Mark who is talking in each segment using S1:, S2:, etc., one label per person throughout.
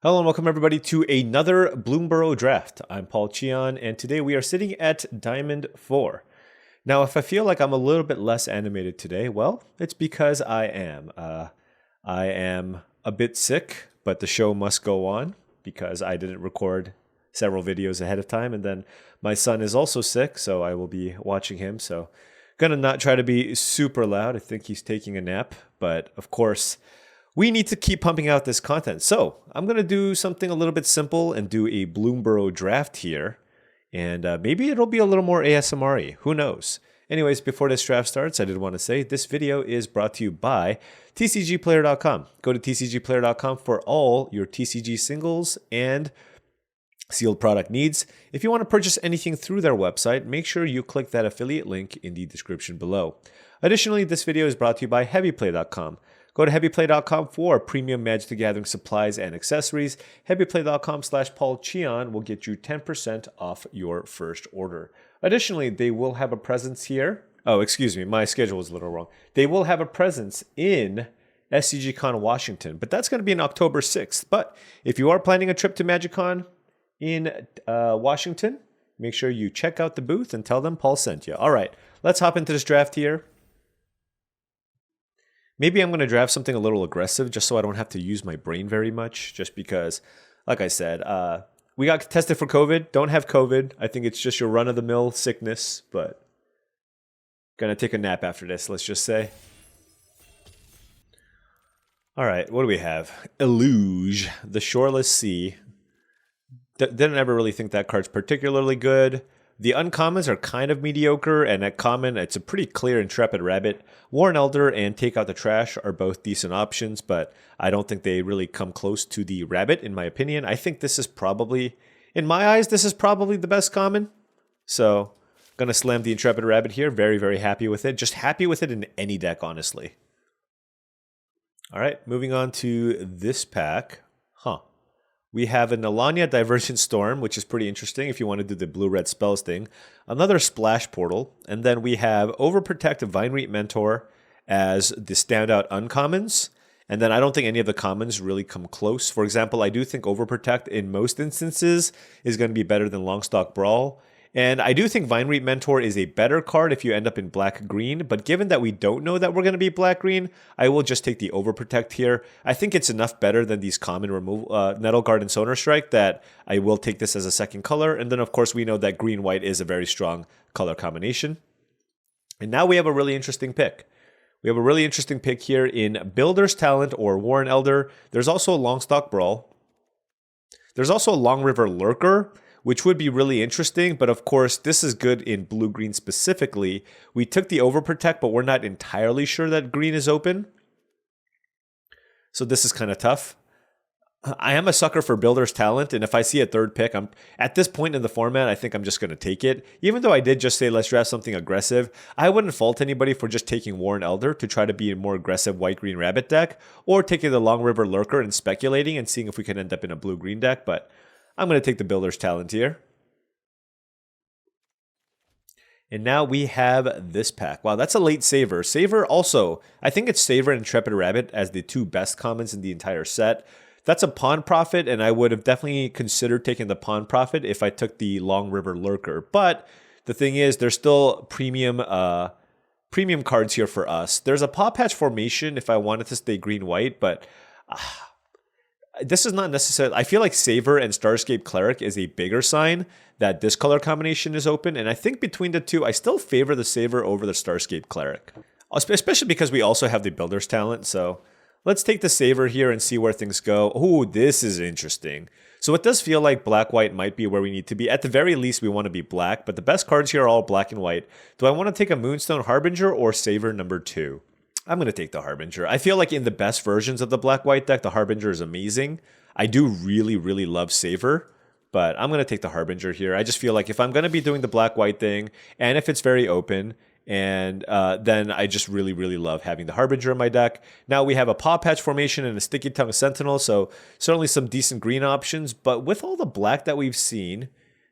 S1: Hello and welcome everybody to another Bloomburrow draft. I'm Paul Cheon and today we are sitting at Diamond 4. Now if I feel like I'm a little bit less animated today, well, it's because I am. I am a bit sick, but the show must go on because I didn't record several videos ahead of time, and then my son is also sick, so I will be watching him. So gonna not try to be super loud. I think he's taking a nap, but of course we need to keep pumping out this content. So I'm going to do something a little bit simple and do a Bloomburrow draft here. And maybe it'll be a little more ASMR-y. Who knows? Anyways, before this draft starts, I did want to say this video is brought to you by tcgplayer.com. Go to tcgplayer.com for all your TCG singles and sealed product needs. If you want to purchase anything through their website, make sure you click that affiliate link in the description below. Additionally, this video is brought to you by heavyplay.com. Go to heavyplay.com for premium Magic the Gathering supplies and accessories. Heavyplay.com/paulcheon will get you 10% off your first order. Additionally, they will have a presence here. Oh, excuse me, my schedule was a little wrong. They will have a presence in SCGCon Washington, but that's going to be on October 6th. But if you are planning a trip to MagicCon in Washington, make sure you check out the booth and tell them Paul sent you. All right, let's hop into this draft here. Maybe I'm going to draft something a little aggressive just so I don't have to use my brain very much, just because, like I said, we got tested for COVID. Don't have COVID. I think it's just your run-of-the-mill sickness, but gonna take a nap after this, let's just say. All right, what do we have? Illuge, the Shoreless Sea. Didn't ever really think that card's particularly good. The uncommons are kind of mediocre, and at common, it's a pretty clear Intrepid Rabbit. Worn Elder and Take Out the Trash are both decent options, but I don't think they really come close to the Rabbit, in my opinion. I think this is probably, in my eyes, this is probably the best common. So, gonna slam the Intrepid Rabbit here. Very, very happy with it. Just happy with it in any deck, honestly. All right, moving on to this pack. We have an Alanya Divergent Storm, which is pretty interesting if you want to do the blue-red spells thing. Another Splash Portal. And then we have Overprotect Vinereat Mentor as the standout uncommons. And then I don't think any of the commons really come close. For example, I do think Overprotect in most instances is going to be better than Longstock Brawl. And I do think Vinereat Mentor is a better card if you end up in black-green, but given that we don't know that we're going to be black-green, I will just take the Overprotect here. I think it's enough better than these common removal, Nettle Guard and Sonar Strike, that I will take this as a second color. And then, of course, we know that green-white is a very strong color combination. And now we have a really interesting pick. We have a really interesting pick here in Builder's Talent or Worn Elder. There's also a Longstock Brawl. There's also a Long River Lurker, which would be really interesting, but of course, this is good in blue-green specifically. We took the Overprotect, but we're not entirely sure that green is open. So this is kind of tough. I am a sucker for Builder's Talent, and if I see a third pick, at this point in the format, I think I'm just going to take it. Even though I did just say let's draft something aggressive, I wouldn't fault anybody for just taking Worn Elder to try to be a more aggressive white-green rabbit deck, or taking the Long River Lurker and speculating and seeing if we can end up in a blue-green deck, but I'm going to take the Builder's Talent here. And now we have this pack. Wow, that's a late Saver. Saver also, I think it's Saver and Intrepid Rabbit as the two best commons in the entire set. That's a Pawn Profit, and I would have definitely considered taking the Pawn Profit if I took the Long River Lurker. But the thing is, there's still premium cards here for us. There's a Paw Patch Formation if I wanted to stay green-white, but this is not necessarily. I feel like Saver and Starscape Cleric is a bigger sign that this color combination is open. And I think between the two, I still favor the Saver over the Starscape Cleric, especially because we also have the Builder's Talent. So let's take the Saver here and see where things go. Oh, this is interesting. So it does feel like black-white might be where we need to be. At the very least, we want to be black, but the best cards here are all black and white. Do I want to take a Moonstone Harbinger or Saver number 2? I'm going to take the Harbinger. I feel like in the best versions of the black-white deck, the Harbinger is amazing. I do really, really love Saver, but I'm going to take the Harbinger here. I just feel like if I'm going to be doing the black-white thing, and if it's very open, and then I just really, really love having the Harbinger in my deck. Now we have a Paw Patch Formation and a Sticky Tongue Sentinel, so certainly some decent green options, but with all the black that we've seen,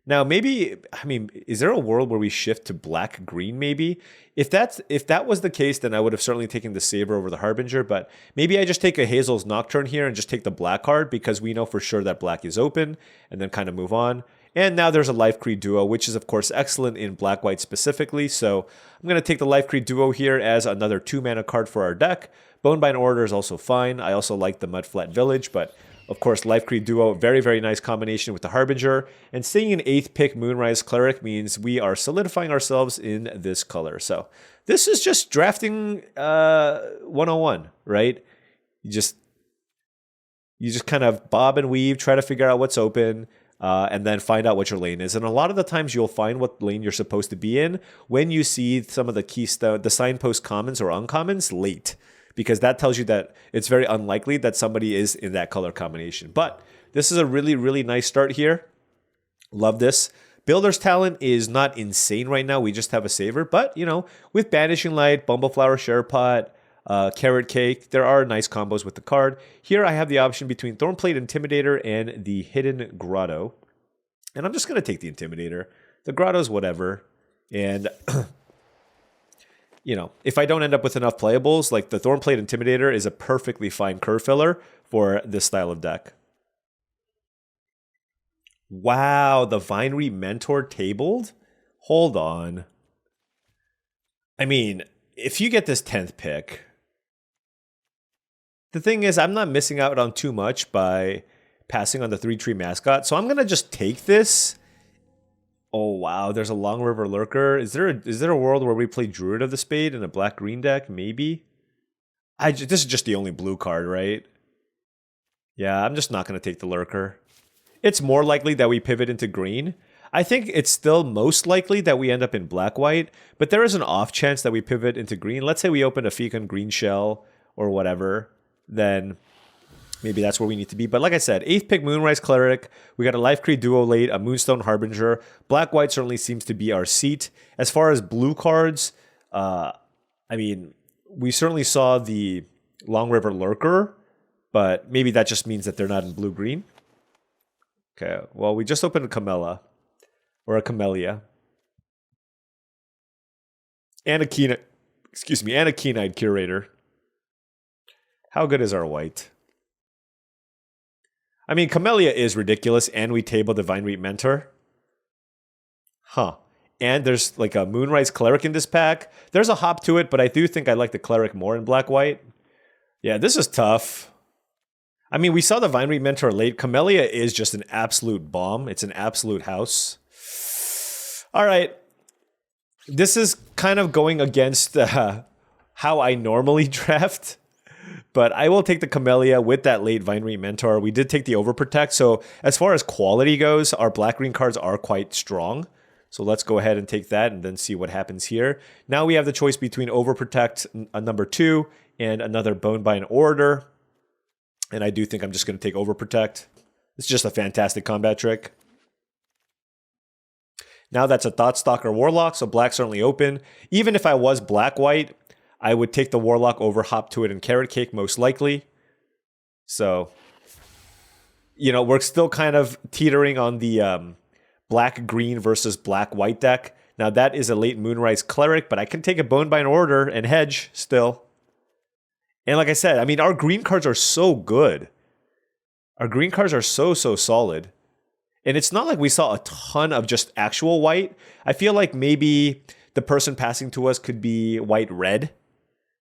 S1: Now, maybe, I mean, is there a world where we shift to black green? Maybe if that was the case, then I would have certainly taken the Saber over the Harbinger. But maybe I just take a Hazel's Nocturne here and just take the black card because we know for sure that black is open, and then kind of move on. And now there's a Life Creed Duo, which is of course excellent in black white specifically. So I'm going to take the Life Creed Duo here as another 2-mana card for our deck. Bonebind Order is also fine. I also like the Mudflat Village, but of course, Life Creed Duo, very, very nice combination with the Harbinger. And seeing an 8th pick Moonrise Cleric means we are solidifying ourselves in this color. So this is just drafting 101, right? You just kind of bob and weave, try to figure out what's open, and then find out what your lane is. And a lot of the times you'll find what lane you're supposed to be in when you see some of the signpost commons or uncommons late, because that tells you that it's very unlikely that somebody is in that color combination. But this is a really, really nice start here. Love this. Builder's Talent is not insane right now. We just have a Saver. But, you know, with Banishing Light, Bumbleflower Sharepot, Carrot Cake, there are nice combos with the card. Here I have the option between Thornplate Intimidator and the Hidden Grotto. And I'm just going to take the Intimidator. The Grotto's whatever. And... you know, if I don't end up with enough playables, like the Thornplate Intimidator is a perfectly fine curve filler for this style of deck. Wow, the Vinery Mentor tabled? Hold on. I mean, if you get this 10th pick, the thing is, I'm not missing out on too much by passing on the 3-tree mascot, so I'm going to just take this. Oh, wow, there's a Long River Lurker. Is there a world where we play Druid of the Spade in a black-green deck? Maybe? This is just the only blue card, right? Yeah, I'm just not going to take the Lurker. It's more likely that we pivot into green. I think it's still most likely that we end up in black-white, but there is an off chance that we pivot into green. Let's say we open a Fecund Green Shell or whatever, then... maybe that's where we need to be. But like I said, 8th pick Moonrise Cleric. We got a Life Creed Duo late, a Moonstone Harbinger. Black-white certainly seems to be our seat. As far as blue cards, I mean, we certainly saw the Long River Lurker, but maybe that just means that they're not in blue-green. Okay, well, we just opened a Camellia. Or a Camellia. And a Keen-Eyed Curator. How good is our white? I mean, Camellia is ridiculous, and we tabled the Vinery Mentor. Huh. And there's like a Moonrise Cleric in this pack. There's a hop to it, but I do think I like the Cleric more in black-white. Yeah, this is tough. I mean, we saw the Vinery Mentor late. Camellia is just an absolute bomb. It's an absolute house. All right. This is kind of going against how I normally draft. But I will take the Camellia with that late Vinery Mentor. We did take the Overprotect. So as far as quality goes, our black-green cards are quite strong. So let's go ahead and take that and then see what happens here. Now we have the choice between Overprotect, a number 2, and another Bonebind Order. And I do think I'm just going to take Overprotect. It's just a fantastic combat trick. Now that's a Thoughtstalker Warlock, so black's certainly open. Even if I was black-white, I would take the Warlock over Hop to It and Carrot Cake most likely. So, you know, we're still kind of teetering on the black-green versus black-white deck. Now that is a late Moonrise Cleric, but I can take a Bonebind Order and hedge still. And like I said, I mean, our green cards are so good. Our green cards are so solid. And it's not like we saw a ton of just actual white. I feel like maybe the person passing to us could be white-red.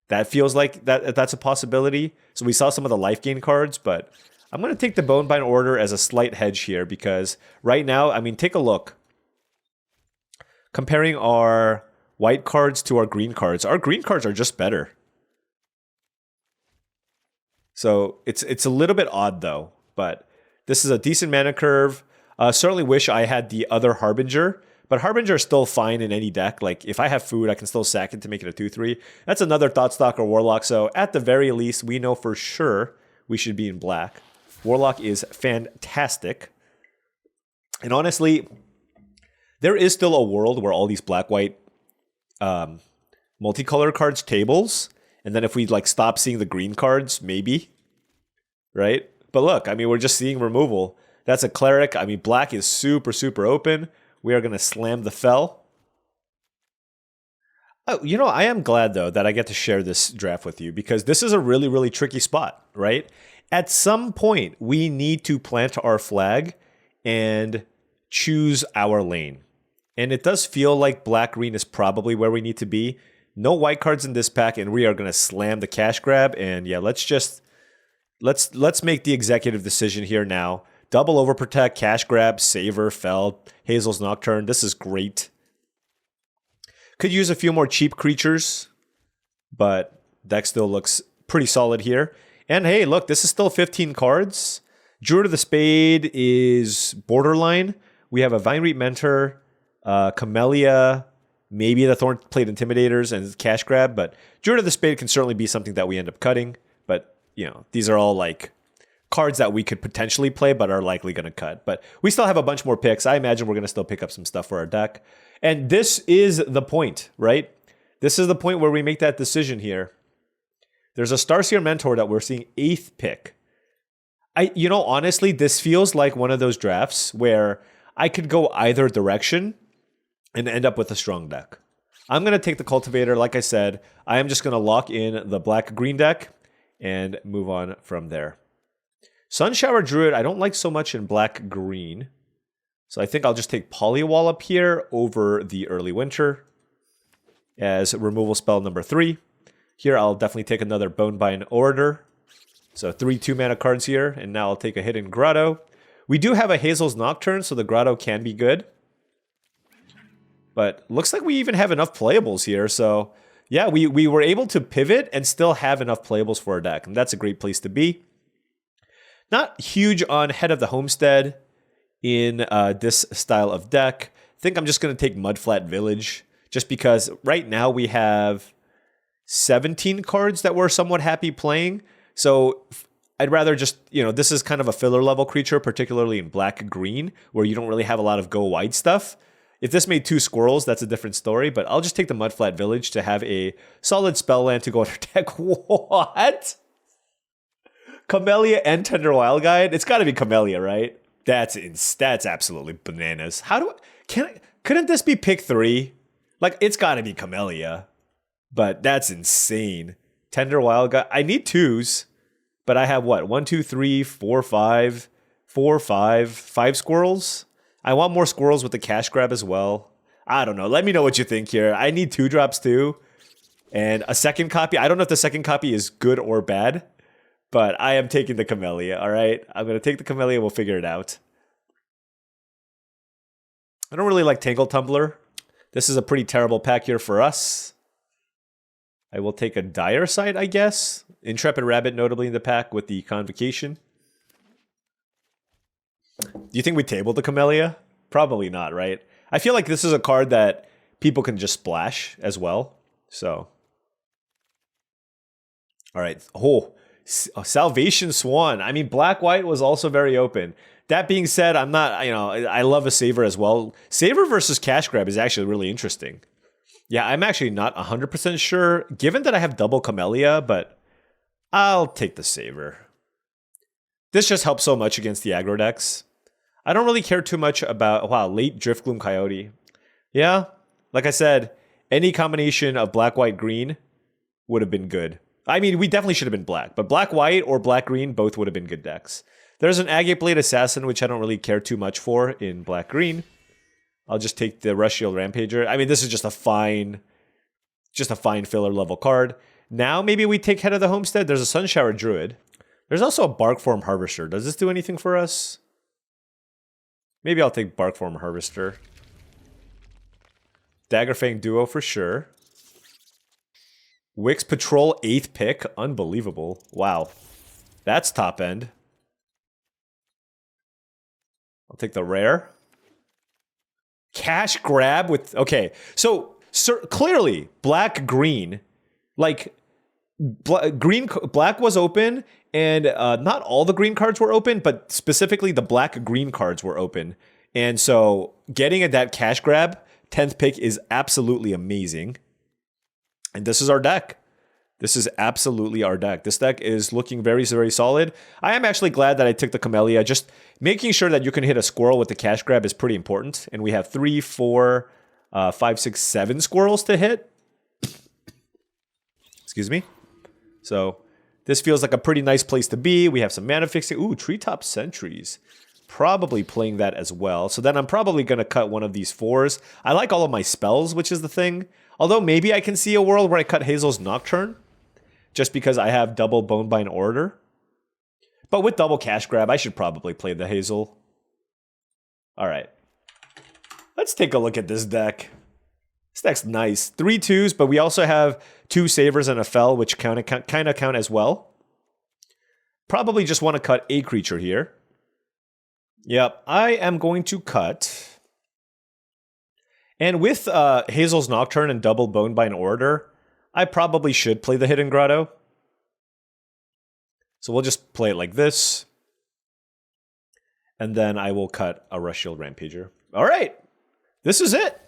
S1: That feels like that's a possibility. So we saw some of the life gain cards, but I'm going to take the Bonebind Order as a slight hedge here because right now, I mean, take a look. Comparing our white cards to our green cards are just better. So it's a little bit odd though, but this is a decent mana curve. Certainly wish I had the other Harbinger. But Harbinger is still fine in any deck. Like, if I have food, I can still sack it to make it a 2-3. That's another Thoughtstalker Warlock. So, at the very least, we know for sure we should be in black. Warlock is fantastic. And honestly, there is still a world where all these black-white multicolor cards tables. And then if we, like, stop seeing the green cards, maybe. Right? But look, I mean, we're just seeing removal. That's a cleric. I mean, black is super, super open. We are going to slam the fell. Oh, you know, I am glad, though, that I get to share this draft with you because this is a really, really tricky spot, right? At some point, we need to plant our flag and choose our lane. And it does feel like black-green is probably where we need to be. No white cards in this pack, and we are going to slam the cash grab. And yeah, let's make the executive decision here now. Double overprotect, cash grab, saver, fell, Hazel's Nocturne. This is great. Could use a few more cheap creatures, but deck still looks pretty solid here. And hey, look, this is still 15 cards. Druid of the Spade is borderline. We have a Vinereap Mentor, Camellia, maybe the Thornplate Intimidators, and cash grab. But Druid of the Spade can certainly be something that we end up cutting. But, you know, these are all like cards that we could potentially play, but are likely going to cut. But we still have a bunch more picks. I imagine we're going to still pick up some stuff for our deck. And this is the point, right? This is the point where we make that decision here. There's a Starseer Mentor that we're seeing 8th pick. Honestly, this feels like one of those drafts where I could go either direction and end up with a strong deck. I'm going to take the Cultivator. Like I said, I am just going to lock in the black-green deck and move on from there. Sunshower Druid, I don't like so much in black-green. So I think I'll just take Polywallop here over the Early Winter as removal spell number 3. Here I'll definitely take another Bonebind Orator. So 3 2-mana cards here, and now I'll take a Hidden Grotto. We do have a Hazel's Nocturne, so the Grotto can be good. But looks like we even have enough playables here, so yeah, we were able to pivot and still have enough playables for our deck, and that's a great place to be. Not huge on Head of the Homestead in this style of deck. I think I'm just going to take Mudflat Village, just because right now we have 17 cards that we're somewhat happy playing. So I'd rather just, this is kind of a filler level creature, particularly in black-green, where you don't really have a lot of go-wide stuff. If this made 2 squirrels, that's a different story, but I'll just take the Mudflat Village to have a solid spell land to go on our deck. What? Camellia and Tender Wild Guide? It's got to be Camellia, right? That's absolutely bananas. Couldn't this be pick 3? Like, it's got to be Camellia, but that's insane. Tender Wild Guide. I need 2s, but I have what? 1, 2, 3, 4, 5, 4, 5 squirrels. I want more squirrels with the cash grab as well. I don't know. Let me know what you think here. I need 2 drops too, and a second copy. I don't know if the second copy is good or bad, but I am taking the Camellia, all right? I'm going to take the Camellia. We'll figure it out. I don't really like Tangle Tumbler. This is a pretty terrible pack here for us. I will take a Dire Sight, I guess. Intrepid Rabbit, notably in the pack with the Convocation. Do you think we tabled the Camellia? Probably not, right? I feel like this is a card that people can just splash as well. So, all right. Oh, Salvation Swan. I mean, black-white was also very open. That being said, I'm not, I love a Saver as well. Saver versus Cash Grab is actually really interesting. Yeah, I'm actually not 100% sure, given that I have double Camellia, but I'll take the Saver. This just helps so much against the aggro decks. I don't really care too much about, late Driftgloom Coyote. Yeah, like I said, any combination of black, white, green would have been good. I mean, we definitely should have been black, but black, white, or black, green, both would have been good decks. There's an Agate Blade Assassin, which I don't really care too much for in black, green. I'll just take the Rush Shield Rampager. I mean, this is just a fine filler level card. Now maybe we take Head of the Homestead. There's a Sunshower Druid. There's also a Barkform Harvester. Does this do anything for us? Maybe I'll take Barkform Harvester. Daggerfang Duo for sure. Wix Patrol 8th pick. Unbelievable. Wow. That's top end. I'll take the rare. Cash grab with... Okay, so clearly, black-green, like, black was open, and not all the green cards were open, but specifically the black-green cards were open. And so getting at that cash grab, 10th pick, is absolutely amazing. And this is our deck. This is absolutely our deck. This deck is looking very, very solid. I am actually glad that I took the Camellia. Just making sure that you can hit a squirrel with the cash grab is pretty important. And we have 3, 4, 5, 6, 7 squirrels to hit. Excuse me. So this feels like a pretty nice place to be. We have some mana fixing. Ooh, Treetop Sentries. Probably playing that as well. So then I'm probably going to cut one of these 4s. I like all of my spells, which is the thing. Although maybe I can see a world where I cut Hazel's Nocturne. Just because I have double Bonebind Orator. But with double cash grab, I should probably play the Hazel. Alright. Let's take a look at this deck. This deck's nice. 3 2s, but we also have 2 Savers and a Fel, which kind of count as well. Probably just want to cut a creature here. Yep, I am going to cut. And with Hazel's Nocturne and double Bonebind Orator, I probably should play the Hidden Grotto. So we'll just play it like this. And then I will cut a Rush Shield Rampager. All right. This is it.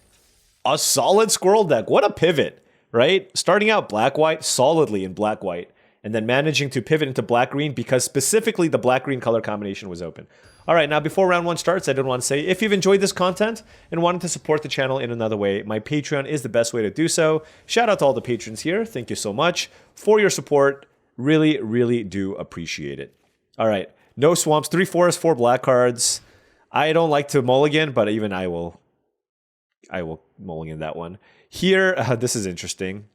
S1: A solid squirrel deck. What a pivot, right? Starting out black-white, solidly in black-white. And then managing to pivot into black-green because specifically the black-green color combination was open. All right, now before round 1 starts, I did want to say, if you've enjoyed this content and wanted to support the channel in another way, my Patreon is the best way to do so. Shout out to all the patrons here. Thank you so much for your support. Really, really do appreciate it. All right, no swamps, 3 forests, 4 black cards. I don't like to mulligan, but even I will mulligan that one. Here, this is interesting.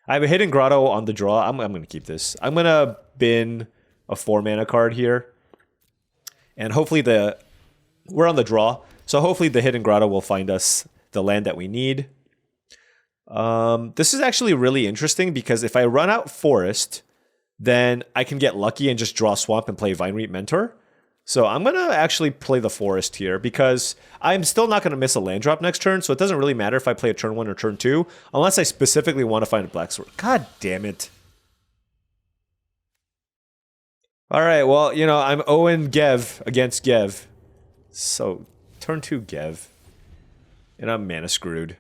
S1: I have a Hidden Grotto on the draw. I'm going to keep this. I'm going to bin a 4-mana card here. And hopefully we're on the draw. So hopefully the Hidden Grotto will find us the land that we need. This is actually really interesting because if I run out Forest, then I can get lucky and just draw Swamp and play Vine Reap Mentor. So I'm going to actually play the Forest here because I'm still not going to miss a land drop next turn. So it doesn't really matter if I play a turn 1 or turn 2, unless I specifically want to find a Black Sword. God damn it. All right, well, you know, I'm Owen Gev against Gev. So, turn 2 Gev. And I'm mana screwed.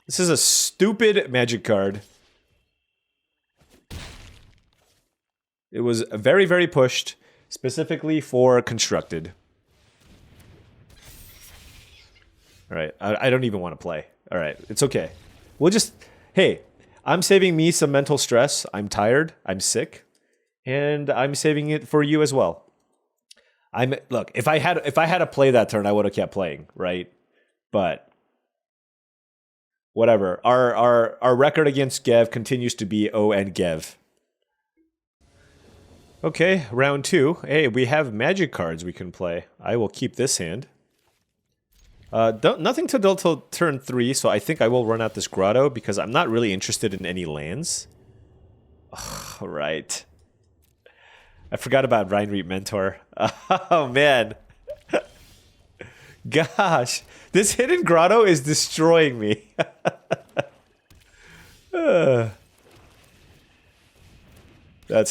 S1: This is a stupid magic card. It was very, very pushed, specifically for Constructed. All right, I don't even want to play. All right, it's okay. We'll just... Hey... I'm saving me some mental stress. I'm tired. I'm sick. And I'm saving it for you as well. Look, if I had to play that turn, I would have kept playing, right? But whatever. Our record against Gev continues to be O and Gev. Okay, round 2. Hey, we have magic cards we can play. I will keep this hand. Nothing to do till turn 3, so I think I will run out this Grotto because I'm not really interested in any lands. All right. I forgot about Vine Reap Mentor. Oh, man. Gosh. This Hidden Grotto is destroying me. That's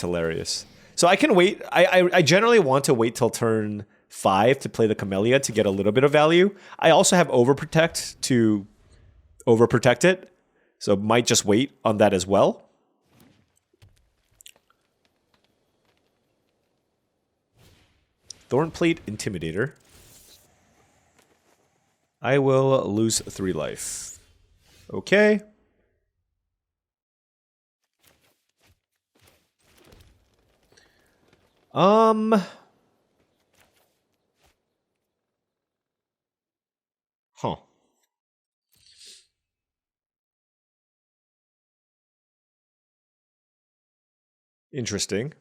S1: hilarious. So I can wait. I generally want to wait till turn 5 to play the Camellia to get a little bit of value. I also have Overprotect to overprotect it, so might just wait on that as well. Thornplate Intimidator. I will lose 3 life. Okay. Huh. Interesting.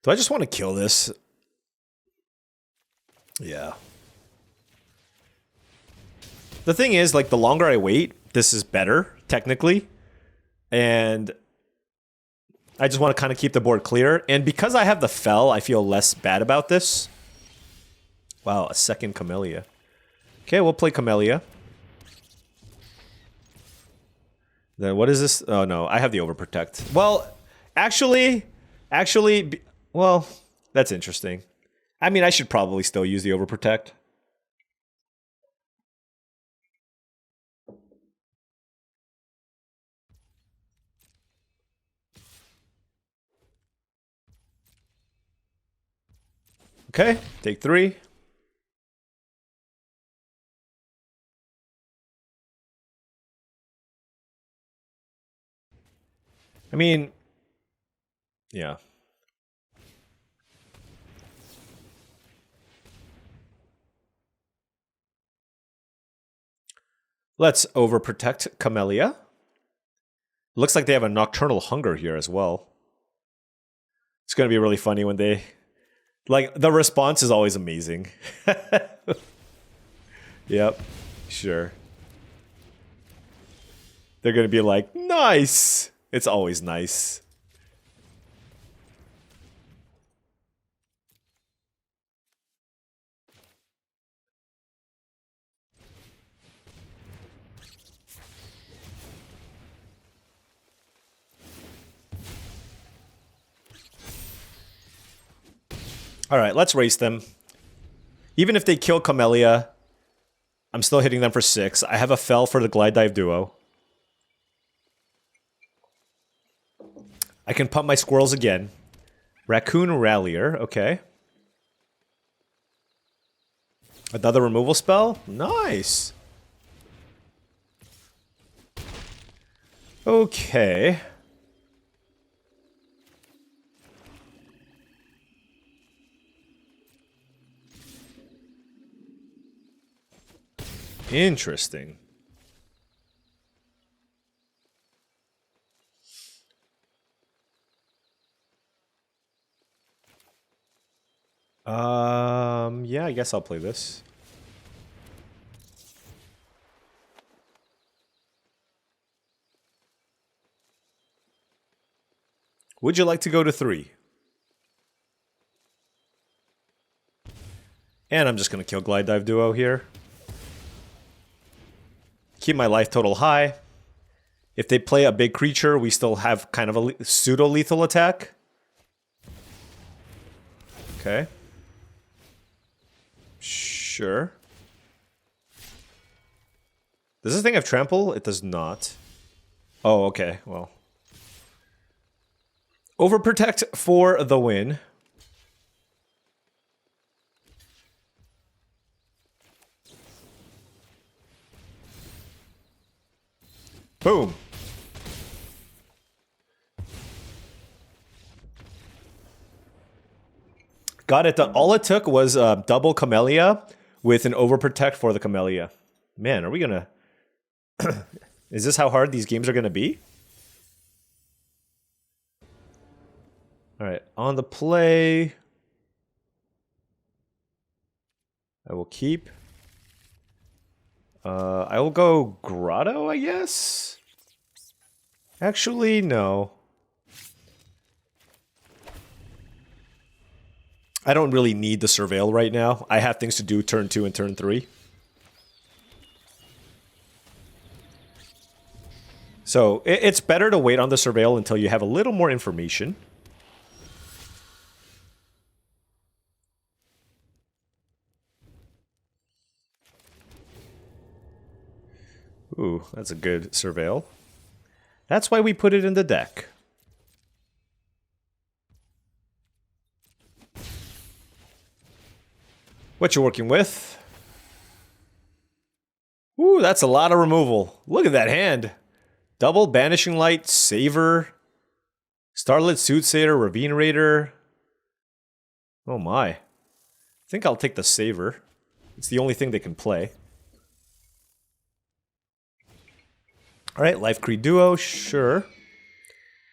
S1: Do I just want to kill this? Yeah. The thing is, like, the longer I wait, this is better, technically. And I just want to kind of keep the board clear. And because I have the Fel, I feel less bad about this. Wow, a second Camellia. Okay, we'll play Camellia. Then what is this? Oh, no, I have the Overprotect. Well, actually, well, that's interesting. I mean, I should probably still use the Overprotect. Okay, take 3. I mean, yeah. Let's Overprotect Camellia. Looks like they have a Nocturnal Hunger here as well. It's going to be really funny when they... Like, the response is always amazing. Yep, sure. They're going to be like, nice! It's always nice. All right, let's race them. Even if they kill Camellia, I'm still hitting them for 6. I have a fell for the Glide Dive Duo. I can pump my squirrels again. Raccoon Rallier, okay. Another removal spell? Nice. Okay. Interesting. Yeah, I guess I'll play this. Would you like to go to 3? And I'm just going to kill Glide Dive Duo here. Keep my life total high. If they play a big creature, we still have kind of a pseudo-lethal attack. Okay. Sure. Does this thing have trample? It does not. Oh, okay. Well. Overprotect for the win. Boom. Got it. All it took was double Camellia with an Overprotect for the Camellia. Man, are we gonna... Is this how hard these games are gonna be? Alright, on the play... I will keep. I will go Grotto, I guess? Actually, no. I don't really need the Surveil right now. I have things to do turn 2 and turn 3. So, it's better to wait on the Surveil until you have a little more information. Ooh, that's a good Surveil. That's why we put it in the deck. What you working with? Ooh, that's a lot of removal. Look at that hand. Double Banishing Light, Saver, Starlit Soothsayer, Ravine Raider. Oh my. I think I'll take the Saver. It's the only thing they can play. Alright, Life Creed Duo, sure.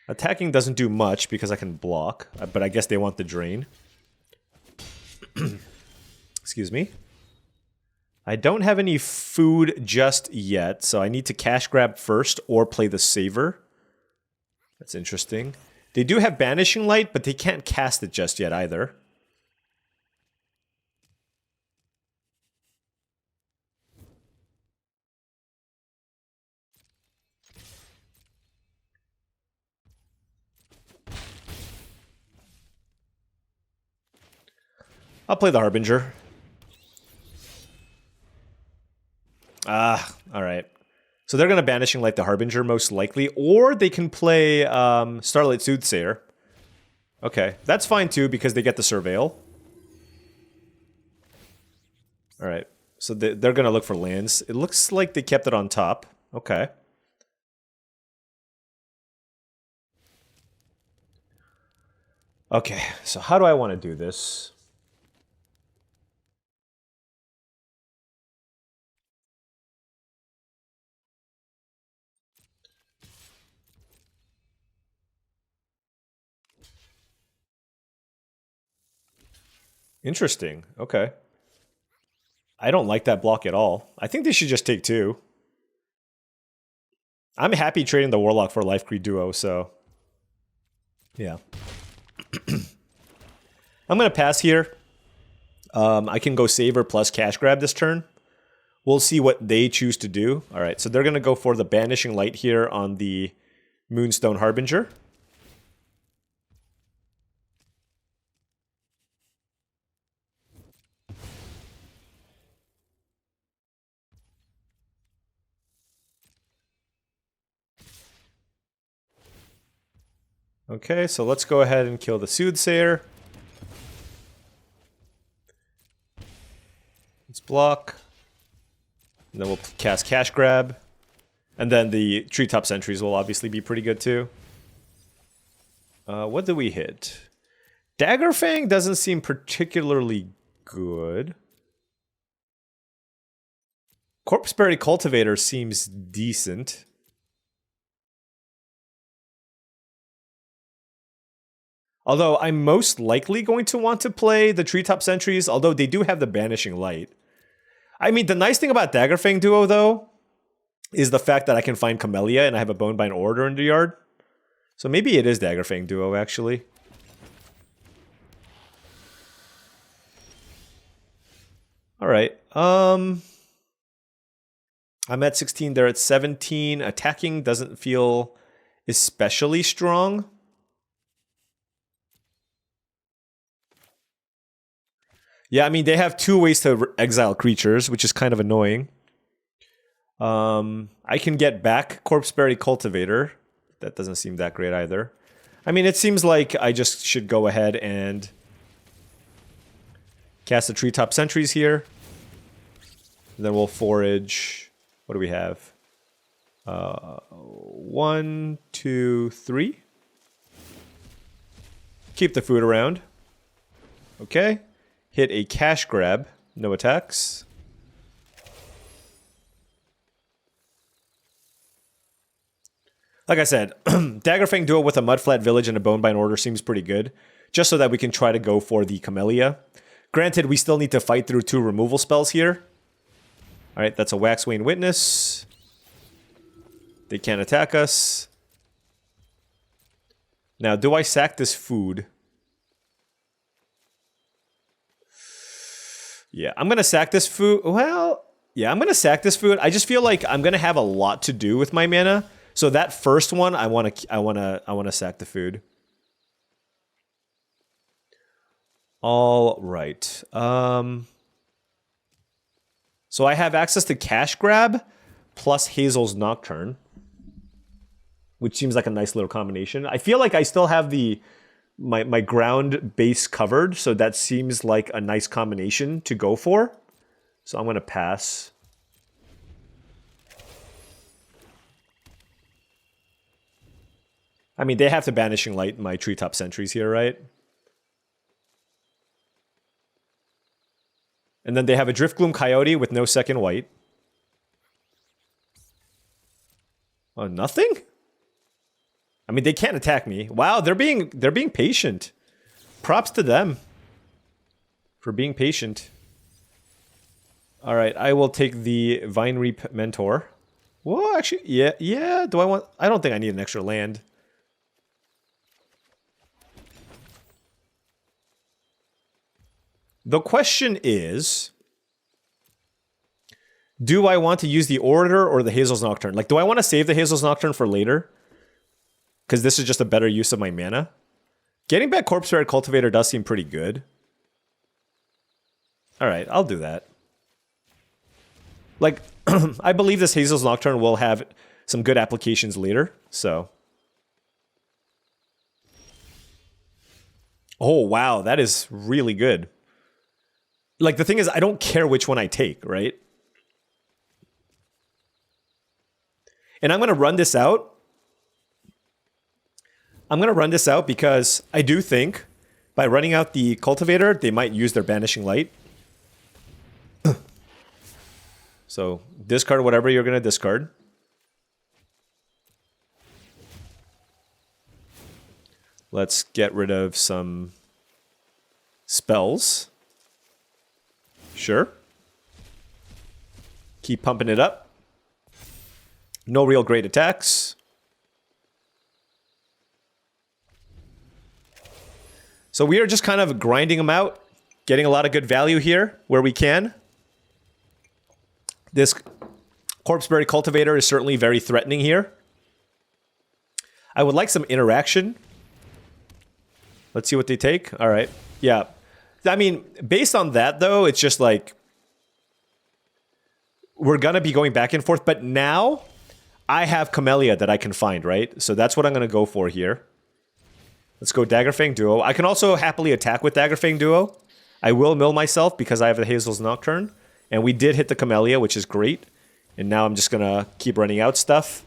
S1: Attacking doesn't do much because I can block, but I guess they want the drain. Excuse me. I don't have any food just yet, so I need to cash grab first or play the Saver. That's interesting. They do have Banishing Light, but they can't cast it just yet either. I'll play the Harbinger. Alright. So they're going to Banishing Light the Harbinger most likely, or they can play Starlight Soothsayer. Okay, that's fine too because they get the Surveil. Alright, so they're going to look for lands. It looks like they kept it on top. Okay. Okay, so how do I want to do this? Interesting. Okay. I don't like that block at all. I think they should just take 2. I'm happy trading the Warlock for a Life Creed Duo, so... yeah. I'm going to pass here. I can go Saver plus Cash Grab this turn. We'll see what they choose to do. Alright, so they're going to go for the Banishing Light here on the Moonstone Harbinger. Okay, so let's go ahead and kill the Soothsayer. Let's block. And then we'll cast Cash Grab. And then the Treetop Sentries will obviously be pretty good too. What do we hit? Daggerfang doesn't seem particularly good. Corpseberry Cultivator seems decent. Although I'm most likely going to want to play the Treetop Sentries, although they do have the Banishing Light. I mean, the nice thing about Daggerfang Duo, though, is the fact that I can find Camellia and I have a Bonebind Orator in the yard. So maybe it is Daggerfang Duo, actually. Alright, I'm at 16, they're at 17. Attacking doesn't feel especially strong. Yeah, I mean, they have 2 ways to exile creatures, which is kind of annoying. I can get back Corpseberry Cultivator. That doesn't seem that great either. I mean, it seems like I just should go ahead and cast the Treetop Sentries here. And then we'll forage. What do we have? 1, 2, 3. Keep the food around. Okay. Hit a Cash Grab. No attacks. Like I said, Daggerfang Duo with a Mudflat Village and a Bonebind Order seems pretty good. Just so that we can try to go for the Camellia. Granted, we still need to fight through 2 removal spells here. Alright, that's a Waxwane Witness. They can't attack us. Now, do I sack this food? Yeah, I'm gonna sack this food. Well, yeah, I'm gonna sack this food. I just feel like I'm gonna have a lot to do with my mana. So that first one, I wanna sack the food. All right. So I have access to Cash Grab plus Hazel's Nocturne, which seems like a nice little combination. I feel like I still have my ground base covered, so that seems like a nice combination to go for. So I'm going to pass. I mean, they have to Banishing Light my Treetop Sentries here, right? And then they have a Driftgloom Coyote with no second white. Oh, nothing? I mean, they can't attack me. Wow, they're being patient. Props to them for being patient. All right, I will take the Vine Reap Mentor. Well, actually, yeah. Do I want? I don't think I need an extra land. The question is, do I want to use the Orator or the Hazel's Nocturne? Like, do I want to save the Hazel's Nocturne for later? Because this is just a better use of my mana. Getting back Corpseberry Cultivator does seem pretty good. All right, I'll do that. Like, I believe this Hazel's Nocturne will have some good applications later, so. Oh, wow, that is really good. Like, the thing is, I don't care which one I take, right? And I'm going to run this out. I'm going to run this out because I do think by running out the Cultivator, they might use their Banishing Light. So discard whatever you're going to discard. Let's get rid of some spells. Sure. Keep pumping it up. No real great attacks. So we are just kind of grinding them out, getting a lot of good value here where we can. This Corpseberry Cultivator is certainly very threatening here. I would like some interaction. Let's see what they take. All right. Yeah. I mean, based on that, though, it's just like we're going to be going back and forth. But now I have Camellia that I can find, right? So that's what I'm going to go for here. Let's go Daggerfang Duo. I can also happily attack with Daggerfang Duo. I will mill myself because I have the Hazel's Nocturne. And we did hit the Camellia, which is great. And now I'm just going to keep running out stuff.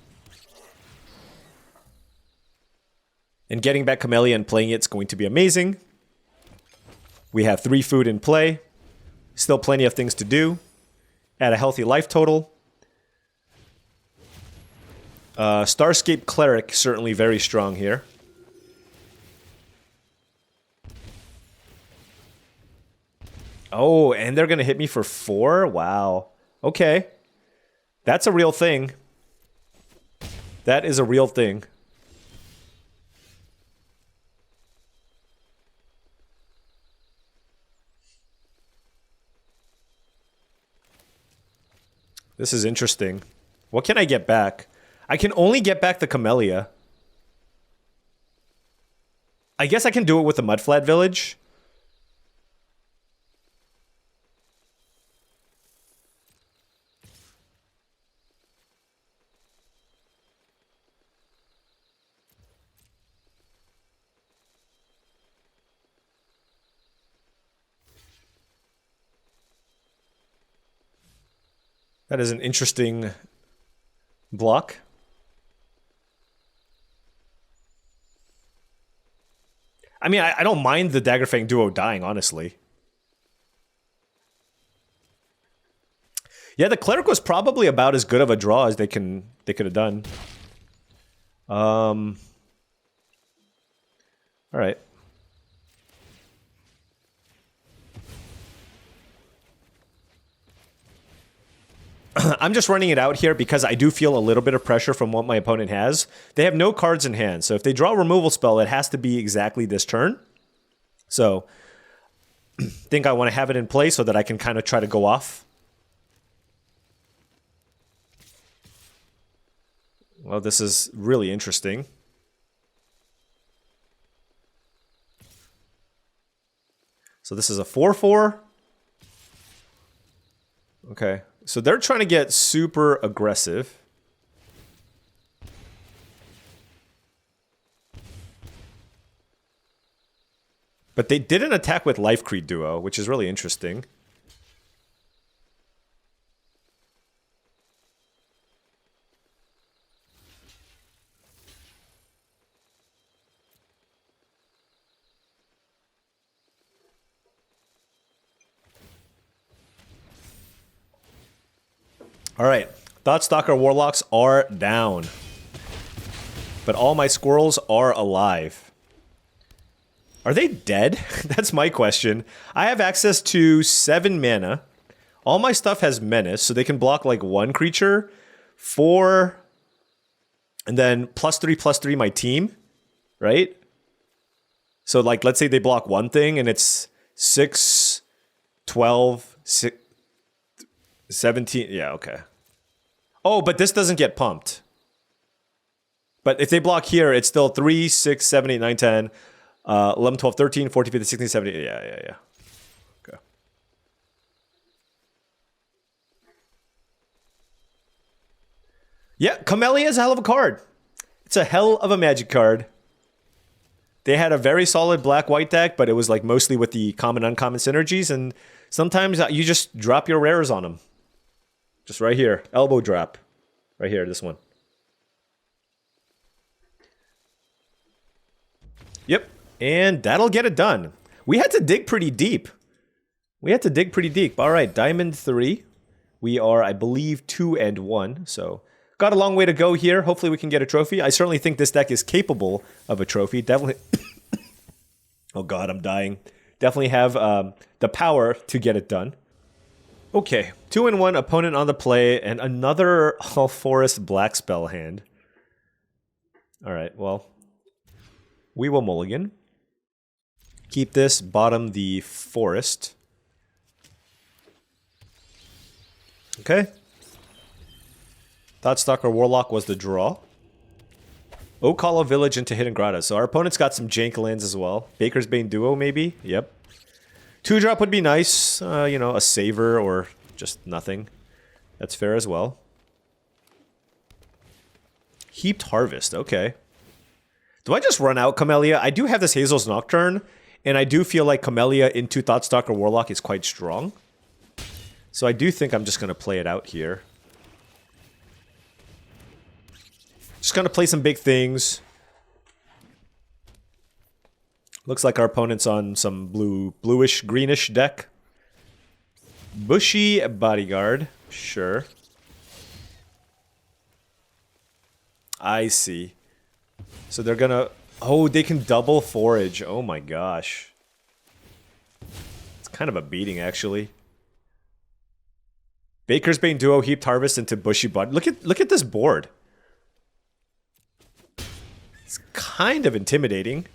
S1: And getting back Camellia and playing it's going to be amazing. We have 3 food in play. Still plenty of things to do. Add a healthy life total. Starscape Cleric, certainly very strong here. Oh, and they're going to hit me for 4? Wow. Okay. That's a real thing. That is a real thing. This is interesting. What can I get back? I can only get back the Camellia. I guess I can do it with the Mudflat Village. That is an interesting block. I mean, I don't mind the Daggerfang Duo dying, honestly. Yeah, the Cleric was probably about as good of a draw as they could have done. All right. I'm just running it out here because I do feel a little bit of pressure from what my opponent has. They have no cards in hand, so if they draw a removal spell, it has to be exactly this turn. So, I think I want to have it in play so that I can kind of try to go off. Well, this is really interesting. So this is a 4/4. Okay. So they're trying to get super aggressive. But they didn't attack with Life Creed Duo, which is really interesting. All right, Thoughtstalker Warlocks are down. But all my squirrels are alive. Are they dead? That's my question. I have access to 7 mana. All my stuff has menace, so they can block like 1 creature, 4, and then +3/+3 my team, right? So like, let's say they block 1 thing and it's 6, 12, 17, yeah, okay. Oh, but this doesn't get pumped. But if they block here, it's still 3, 6, 7, 8, 9, 10, 11, 12, 13, 14, 15, 16, 17, yeah. Okay. Yeah, Camellia is a hell of a card. It's a hell of a Magic card. They had a very solid black-white deck, but it was like mostly with the common-uncommon synergies, and sometimes you just drop your rares on them. Just right here. Elbow drop. Right here, this one. Yep. And that'll get it done. We had to dig pretty deep. All right, Diamond 3. We are, I believe, 2 and 1. So, got a long way to go here. Hopefully we can get a trophy. I certainly think this deck is capable of a trophy. Definitely. Oh god, I'm dying. Definitely have the power to get it done. Okay, 2 and 1, opponent on the play, and another All Forest Black Spell hand. Alright, well, we will mulligan. Keep this, bottom the forest. Okay. Thoughtstalker Warlock was the draw. Okala Village into Hidden Grotto. So our opponent's got some jank lands as well. Baker's Bane Duo, maybe? Yep. 2-drop would be nice. You know, a Saver or just nothing. That's fair as well. Heaped Harvest, okay. Do I just run out Camellia? I do have this Hazel's Nocturne, and I do feel like Camellia into Thoughtstalker Warlock is quite strong. So I do think I'm just going to play it out here. Just going to play some big things. Looks like our opponent's on some bluish, greenish deck. Bushy Bodyguard. Sure. I see. So they're gonna... Oh, they can double forage. Oh my gosh. It's kind of a beating, actually. Baker's Bane Duo, Heaped Harvest into Bushy Bud. Look at this board. It's kind of intimidating.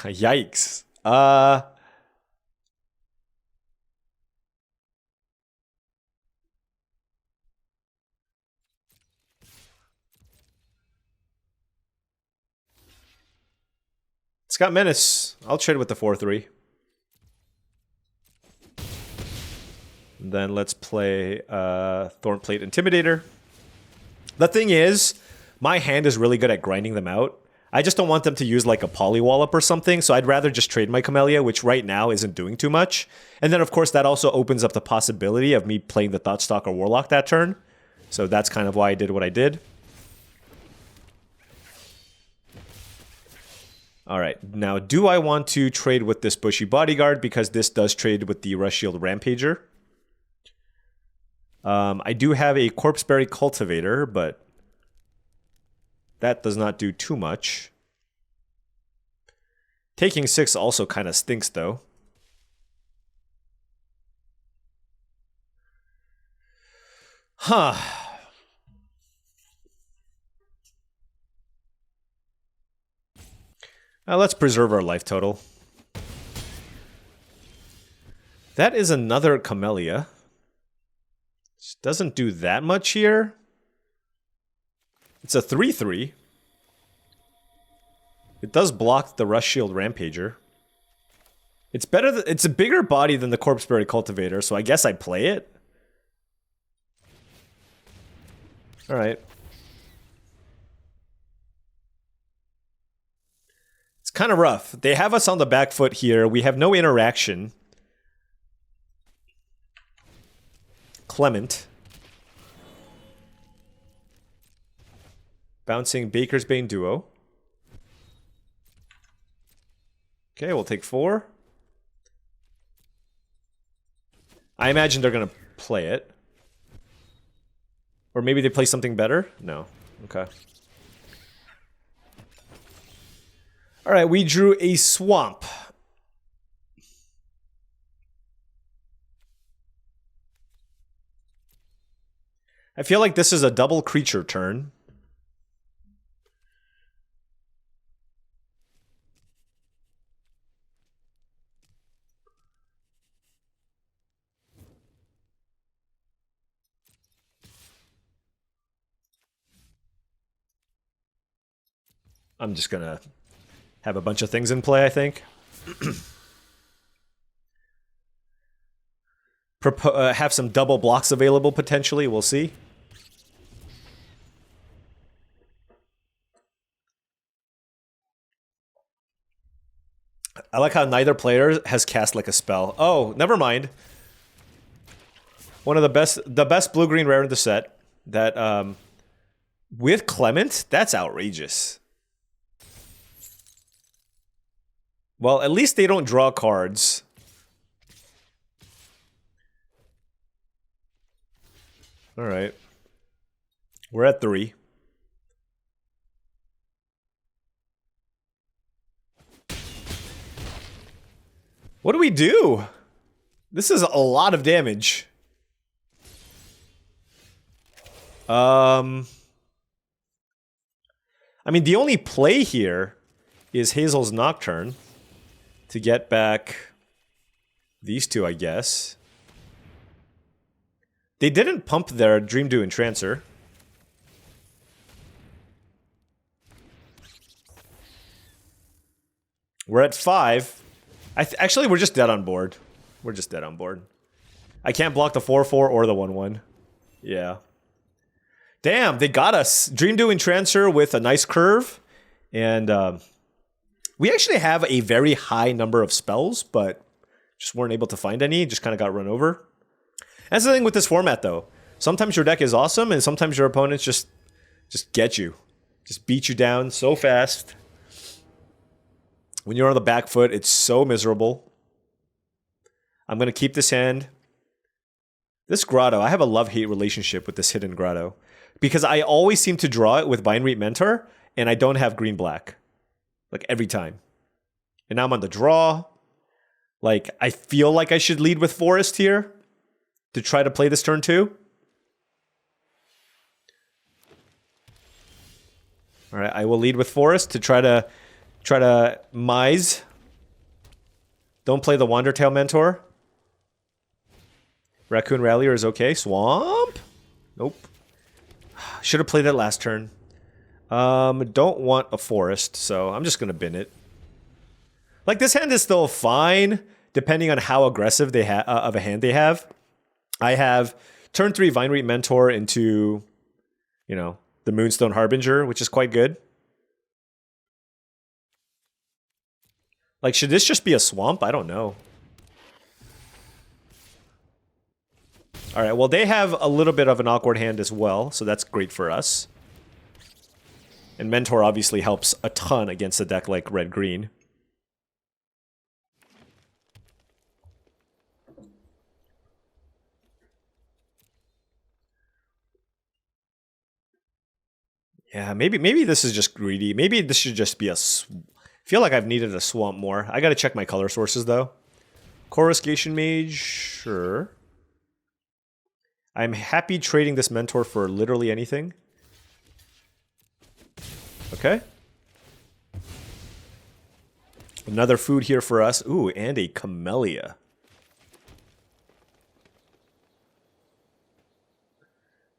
S1: Yikes. It's got Menace. I'll trade with the 4-3. Then let's play Thornplate Intimidator. The thing is, my hand is really good at grinding them out. I just don't want them to use like a Polywallop or something, so I'd rather just trade my Camellia, which right now isn't doing too much. And then, of course, that also opens up the possibility of me playing the Thoughtstalker Warlock that turn. So that's kind of why I did what I did. Alright, now do I want to trade with this Bushy Bodyguard, because this does trade with the Rush Shield Rampager? I do have a Corpseberry Cultivator, but that does not do too much. Taking 6 also kind of stinks, though. Huh. Now let's preserve our life total. That is another Camellia. Which doesn't do that much here. It's a 3-3. It does block the Rush Shield Rampager. It's better. It's a bigger body than the Corpseberry Cultivator, so I guess I play it. All right. It's kind of rough. They have us on the back foot here. We have no interaction. Clement. Bouncing Baker's Bane Duo. Okay, we'll take 4. I imagine they're going to play it. Or maybe they play something better? No. Okay. Alright, we drew a swamp. I feel like this is a double creature turn. I'm just gonna have a bunch of things in play, I think. Have some double blocks available, potentially. We'll see. I like how neither player has cast like a spell. Oh, never mind. One of the best blue-green rare in the set. That, with Clement, that's outrageous. Well, at least they don't draw cards. Alright. We're at 3. What do we do? This is a lot of damage. I mean, the only play here is Hazel's Nocturne to get back these two, I guess. They didn't pump their Dream Dew Entrancer. We're at 5. Actually, we're just dead on board. We're just dead on board. I can't block the 4/4 or the 1/1. Yeah. Damn, they got us. Dream Dew Entrancer with a nice curve. And we actually have a very high number of spells, but just weren't able to find any. Just kind of got run over. That's the thing with this format, though. Sometimes your deck is awesome, and sometimes your opponents just get you. Just beat you down so fast. When you're on the back foot, it's so miserable. I'm going to keep this hand. This Grotto, I have a love-hate relationship with this hidden Grotto. Because I always seem to draw it with Binary Mentor, and I don't have green-black. Like, every time. And now I'm on the draw. Like, I feel like I should lead with Forest here to try to play this turn 2. Alright, I will lead with Forest to try to Mize. Don't play the Wandertail Mentor. Raccoon Rallier is okay. Swamp? Nope. Should have played that last turn. Don't want a Forest, so I'm just gonna bin it. Like, this hand is still fine, depending on how aggressive they of a hand they have. I have turn 3 Vinereap Mentor into, you know, the Moonstone Harbinger, which is quite good. Like, should this just be a swamp? I don't know. Alright, well, they have a little bit of an awkward hand as well, so that's great for us. And Mentor obviously helps a ton against a deck like red-green. Yeah, maybe this is just greedy. Maybe this should just be a... I feel like I've needed a swamp more. I gotta check my color sources, though. Coruscation Mage, sure. I'm happy trading this Mentor for literally anything. Okay. Another food here for us. Ooh, and a Camellia.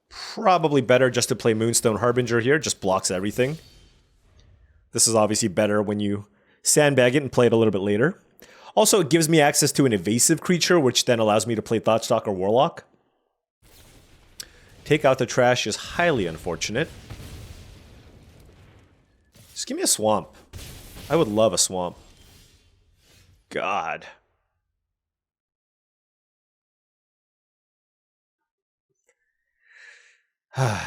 S1: Probably better just to play Moonstone Harbinger here. Just blocks everything. This is obviously better when you sandbag it and play it a little bit later. Also, it gives me access to an evasive creature, which then allows me to play Thoughtstalker Warlock. Take out the trash is highly unfortunate. Just give me a swamp. I would love a swamp. God. I'm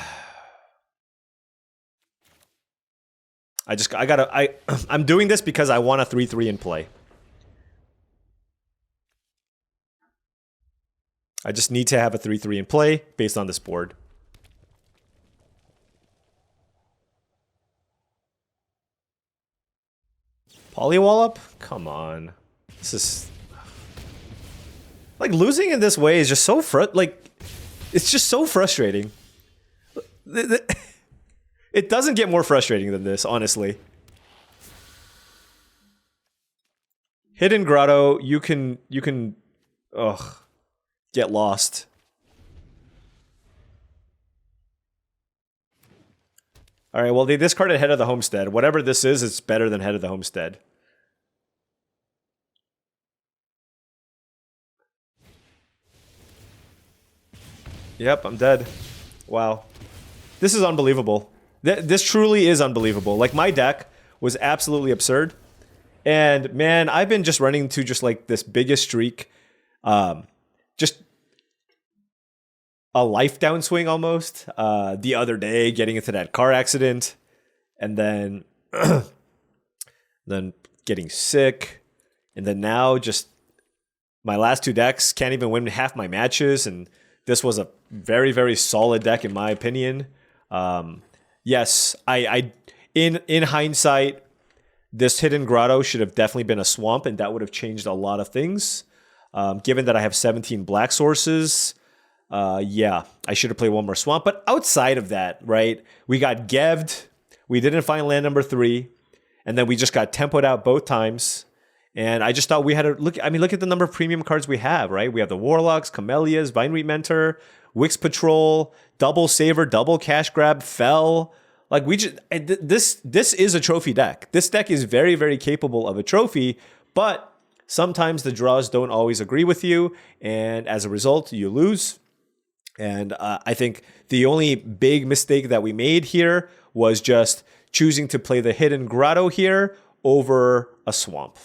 S1: doing this because I want a 3/3 in play. I just need to have a 3/3 in play based on this board. Polywallop? Come on. This is... Like, losing in this way is just so it's just so frustrating. It doesn't get more frustrating than this, honestly. Hidden Grotto, you can get lost. All right, well, they discarded Head of the Homestead. Whatever this is, it's better than Head of the Homestead. Yep, I'm dead. Wow. This is unbelievable. This truly is unbelievable. Like, my deck was absolutely absurd. And, man, I've been just running to just, like, this biggest streak. Just a life downswing almost. The other day, getting into that car accident. And then, then getting sick. And then now just my last two decks can't even win half my matches. And this was a very, very solid deck in my opinion. Yes, I in hindsight, this Hidden Grotto should have definitely been a swamp, and that would have changed a lot of things. Given that I have 17 black sources, yeah, I should have played one more swamp. But outside of that, right, we got Geved, we didn't find land number 3, and then we just got tempoed out both times. And I just thought we had to look. I mean, look at the number of premium cards we have, right? We have the Warlocks, Camellias, Vinereap Mentor, Wix Patrol, Double Saver, Double Cash Grab, Fell. Like, we just this is a trophy deck. This deck is very, very capable of a trophy, but sometimes the draws don't always agree with you, and as a result, you lose. And I think the only big mistake that we made here was just choosing to play the Hidden Grotto here over a swamp.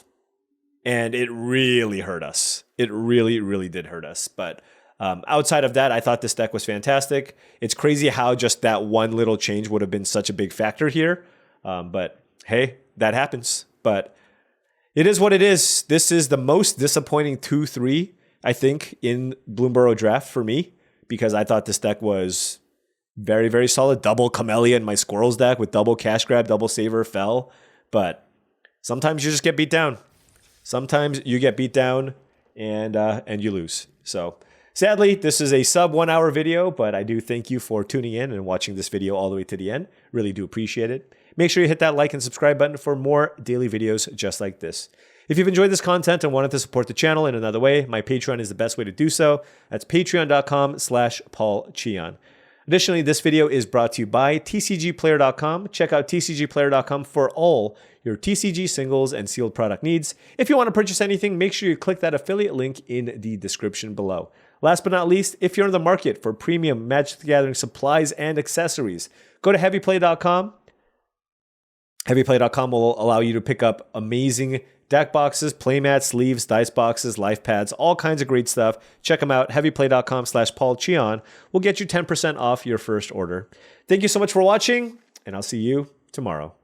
S1: And it really hurt us. It really, really did hurt us. But outside of that, I thought this deck was fantastic. It's crazy how just that one little change would have been such a big factor here. But hey, that happens. But it is what it is. This is the most disappointing 2-3, I think, in Bloomburrow draft for me, because I thought this deck was very, very solid. Double Camellia in my Squirrels deck with double Cash Grab, double Saver, Fell. But sometimes you just get beat down. Sometimes you get beat down and you lose. So sadly, this is a sub 1 hour video, but I do thank you for tuning in and watching this video all the way to the end. Really do appreciate it. Make sure you hit that like and subscribe button for more daily videos just like this. If you've enjoyed this content and wanted to support the channel in another way, my Patreon is the best way to do so. That's patreon.com/paulcheon. Additionally, this video is brought to you by tcgplayer.com. Check out tcgplayer.com for all your TCG singles and sealed product needs. If you want to purchase anything, make sure you click that affiliate link in the description below. Last but not least, if you're in the market for premium Magic the Gathering supplies and accessories, go to heavyplay.com. Heavyplay.com will allow you to pick up amazing deck boxes, playmats, sleeves, dice boxes, life pads, all kinds of great stuff. Check them out. Heavyplay.com/paulcheon will get you 10% off your first order. Thank you so much for watching, and I'll see you tomorrow.